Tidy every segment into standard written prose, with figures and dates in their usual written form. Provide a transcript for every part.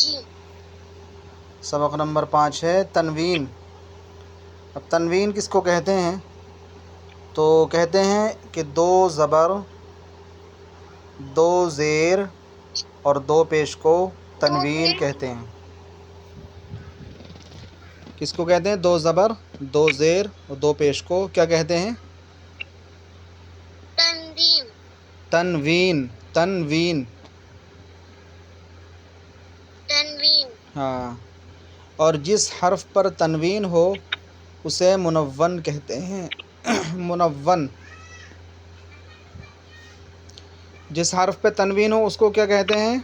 جی سبق نمبر 5 ہے تنوین۔ اب تنوین کس کو کہتے ہیں؟ تو کہتے ہیں کہ دو زبر، دو زیر اور دو پیش کو تنوین کہتے ہیں۔ کس کو کہتے ہیں؟ دو زبر، دو زیر اور دو پیش کو کیا کہتے ہیں؟ تنظیم تنوین۔ تنوین، تنوین ہاں۔ اور جس حرف پر تنوین ہو اسے منون کہتے ہیں۔ منون، جس حرف پہ تنوین ہو اس کو کیا کہتے ہیں؟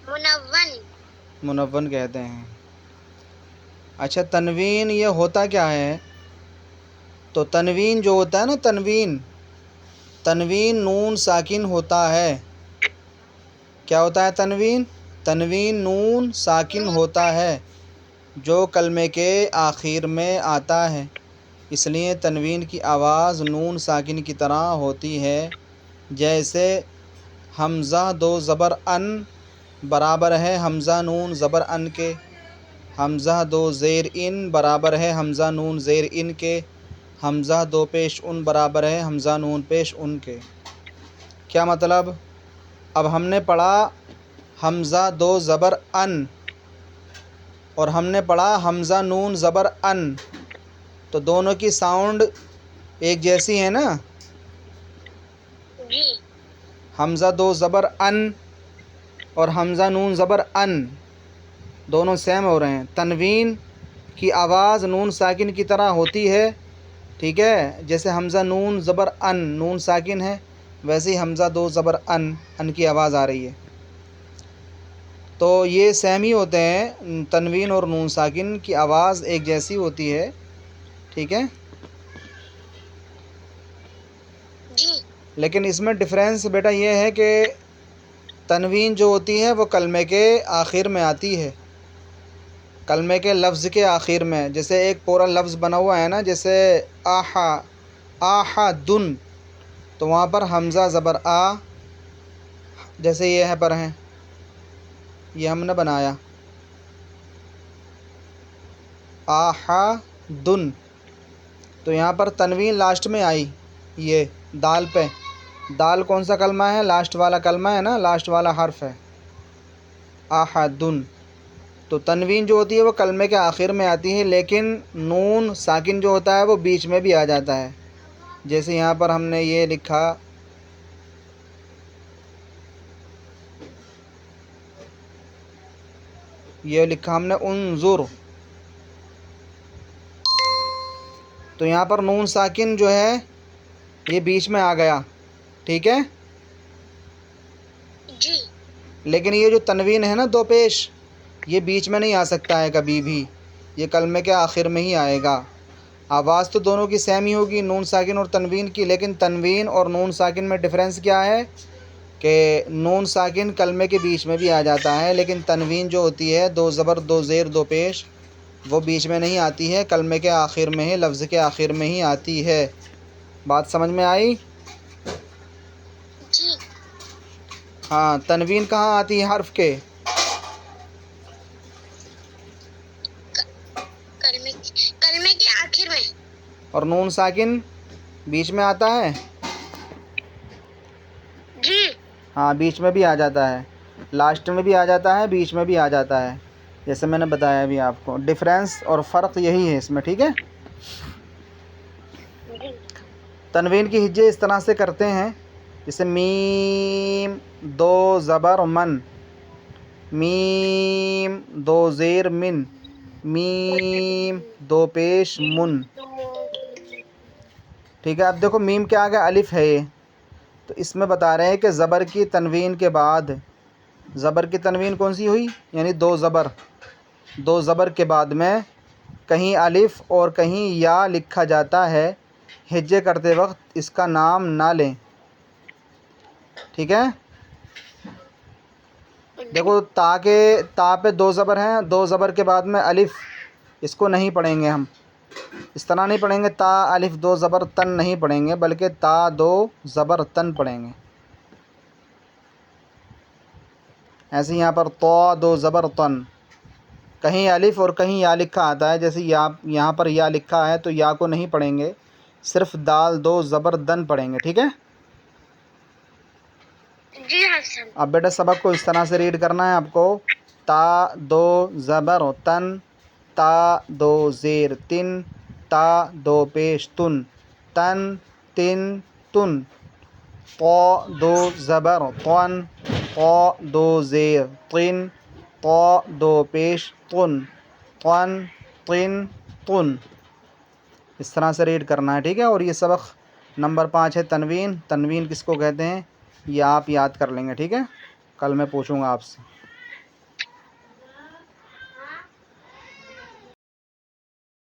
منون منون کہتے ہیں۔ اچھا، تنوین یہ ہوتا کیا ہے؟ تو تنوین جو ہوتا ہے نا، تنوین نون ساکن ہوتا ہے۔ کیا ہوتا ہے تنوین؟ تنوین نون ساکن ہوتا ہے جو کلمے کے آخر میں آتا ہے، اس لیے تنوین کی آواز نون ساکن کی طرح ہوتی ہے۔ جیسے حمزہ دو زبر ان برابر ہے حمزہ نون زبر ان کے، حمزہ دو زیر ان برابر ہے حمزہ نون زیر ان کے، حمزہ دو پیش ان برابر ہے حمزہ نون پیش ان کے۔ کیا مطلب؟ اب ہم نے پڑھا حمزہ دو زبر ان اور ہم نے پڑھا حمزہ نون زبر ان، تو دونوں کی ساؤنڈ ایک جیسی ہے نا؟ جی حمزہ دو زبر ان اور حمزہ نون زبر ان دونوں سیم ہو رہے ہیں۔ تنوین کی آواز نون ساکن کی طرح ہوتی ہے، ٹھیک ہے؟ جیسے حمزہ نون زبر ان نون ساکن ہے، ویسے ہی حمزہ دو زبر ان کی آواز آ رہی ہے۔ تو یہ سیم ہی ہوتے ہیں، تنوین اور نون ساکن کی آواز ایک جیسی ہوتی ہے، ٹھیک ہے؟ جی لیکن اس میں ڈفرینس بیٹا یہ ہے کہ تنوین جو ہوتی ہے وہ کلمے کے آخر میں آتی ہے، کلمے کے لفظ کے آخر میں۔ جیسے ایک پورا لفظ بنا ہوا ہے نا، جیسے آہا، آہا دن، تو وہاں پر حمزہ زبر آ، جیسے یہ ہے پر ہیں، یہ ہم نے بنایا آہا دن، تو یہاں پر تنوین لاسٹ میں آئی، یہ دال پہ۔ دال کون سا کلمہ ہے؟ لاسٹ والا کلمہ ہے نا، لاسٹ والا حرف ہے آہا دن۔ تو تنوین جو ہوتی ہے وہ کلمے کے آخر میں آتی ہے، لیکن نون ساکن جو ہوتا ہے وہ بیچ میں بھی آ جاتا ہے۔ جیسے یہاں پر ہم نے یہ لکھا ہم نے انظر، تو یہاں پر نون ساکن جو ہے یہ بیچ میں آ گیا، ٹھیک ہے؟ جی لیکن یہ جو تنوین ہے نا دو پیش، یہ بیچ میں نہیں آ سکتا ہے کبھی بھی، یہ کلمے کے آخر میں ہی آئے گا۔ آواز تو دونوں کی سیم ہی ہوگی، نون ساکن اور تنوین کی، لیکن تنوین اور نون ساکن میں ڈفرینس کیا ہے کہ نون ساکن کلمے کے بیچ میں بھی آ جاتا ہے، لیکن تنوین جو ہوتی ہے دو زبر دو زیر دو پیش، وہ بیچ میں نہیں آتی ہے، کلمے کے آخر میں ہی، لفظ کے آخر میں ہی آتی ہے۔ بات سمجھ میں آئی؟ جی ہاں، تنوین کہاں آتی ہے حرف کے؟ کلمے کے آخر میں۔ اور نون ساکن بیچ میں آتا ہے؟ جی ہاں، بیچ میں بھی آ جاتا ہے، لاسٹ میں بھی آ جاتا ہے، بیچ میں بھی آ جاتا ہے، جیسے میں نے بتایا ابھی آپ کو۔ ڈفرینس اور فرق یہی ہے اس میں، ٹھیک ہے؟ جی تنوین کی ہجے اس طرح سے کرتے ہیں، جیسے میم دو زبر من، میم دو زیر من، میم دو پیش من، ٹھیک ہے؟ اب دیکھو میم کے آگے الف ہے، یہ تو اس میں بتا رہے ہیں کہ زبر کی تنوین کے بعد، زبر کی تنوین کون سی ہوئی؟ یعنی دو زبر کے بعد میں کہیں الف اور کہیں یا لکھا جاتا ہے، ہجے کرتے وقت اس کا نام نہ لیں، ٹھیک ہے؟ دیکھو تا پہ دو زبر ہیں، دو زبر کے بعد میں الف، اس کو نہیں پڑھیں گے ہم، اس طرح نہیں پڑھیں گے، تا الف دو زبر تن نہیں پڑھیں گے، بلکہ تا دو زبر تن پڑھیں گے، ایسے یہاں پر تو دو زبر تن، کہیں الف اور کہیں یا لکھا آتا ہے، جیسے یہاں پر یا لکھا ہے تو یا کو نہیں پڑھیں گے، صرف دال دو زبر دن پڑھیں گے، ٹھیک ہے؟ جی حافظ صاحب. اب بیٹا سبق کو اس طرح سے ریڈ کرنا ہے آپ کو، تا دو زبر تن، تا دو زیر تن، تا دو پیش تن، تن تن تن، طا دو زبر طن، طا دو زیر طن، طا دو پیش طن، طن طن طن، اس طرح سے ریڈ کرنا ہے، ٹھیک ہے؟ اور یہ سبق نمبر 5 ہے تنوین. تنوین کس کو کہتے ہیں یہ آپ یاد کر لیں گے، ٹھیک ہے؟ کل میں پوچھوں گا آپ سے.